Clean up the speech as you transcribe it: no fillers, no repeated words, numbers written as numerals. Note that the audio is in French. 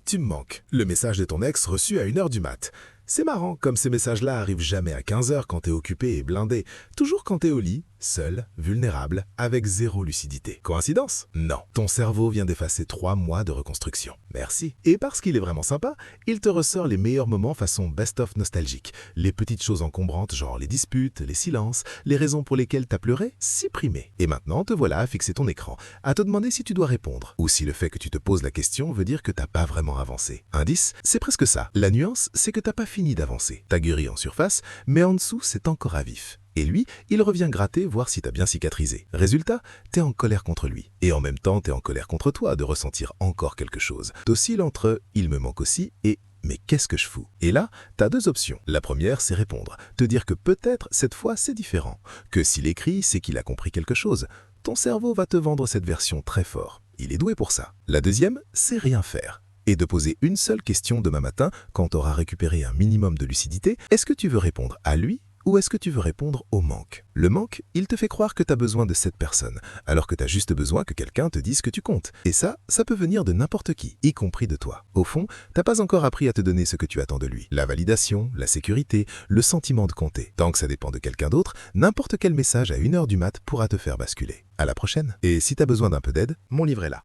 Tu me manques. Le message de ton ex reçu à 1 heure du mat. C'est marrant, comme ces messages-là arrivent jamais à 15 heures quand t'es occupé et blindé. Toujours quand t'es au lit, seul, vulnérable, avec zéro lucidité. Coïncidence? Non. Ton cerveau vient d'effacer 3 mois de reconstruction. Merci. Et parce qu'il est vraiment sympa, il te ressort les meilleurs moments façon best-of nostalgique. Les petites choses encombrantes, genre les disputes, les silences, les raisons pour lesquelles t'as pleuré, supprimées. Et maintenant, te voilà à fixer ton écran, à te demander si tu dois répondre, ou si le fait que tu te poses la question veut dire que t'as pas vraiment avancé. Indice, c'est presque ça. La nuance, c'est que t'as pas fini d'avancer. T'as guéri en surface, mais en dessous, c'est encore à vif. Et lui, il revient gratter, voir si t'as bien cicatrisé. Résultat, t'es en colère contre lui. Et en même temps, t'es en colère contre toi de ressentir encore quelque chose. T'oscilles entre « il me manque aussi » et « mais qu'est-ce que je fous ?» Et là, t'as 2 options. La première, c'est répondre. Te dire que peut-être, cette fois, c'est différent. Que s'il écrit, c'est qu'il a compris quelque chose. Ton cerveau va te vendre cette version très fort. Il est doué pour ça. La deuxième, c'est rien faire. Et de poser une seule question demain matin, quand t'auras récupéré un minimum de lucidité, est-ce que tu veux répondre à lui ou est-ce que tu veux répondre au manque? Le manque, il te fait croire que tu as besoin de cette personne, alors que tu as juste besoin que quelqu'un te dise que tu comptes. Et ça peut venir de n'importe qui, y compris de toi. Au fond, t'as pas encore appris à te donner ce que tu attends de lui. La validation, la sécurité, le sentiment de compter. Tant que ça dépend de quelqu'un d'autre, n'importe quel message à 1 heure du mat pourra te faire basculer. À la prochaine. Et si t'as besoin d'un peu d'aide, mon livre est là.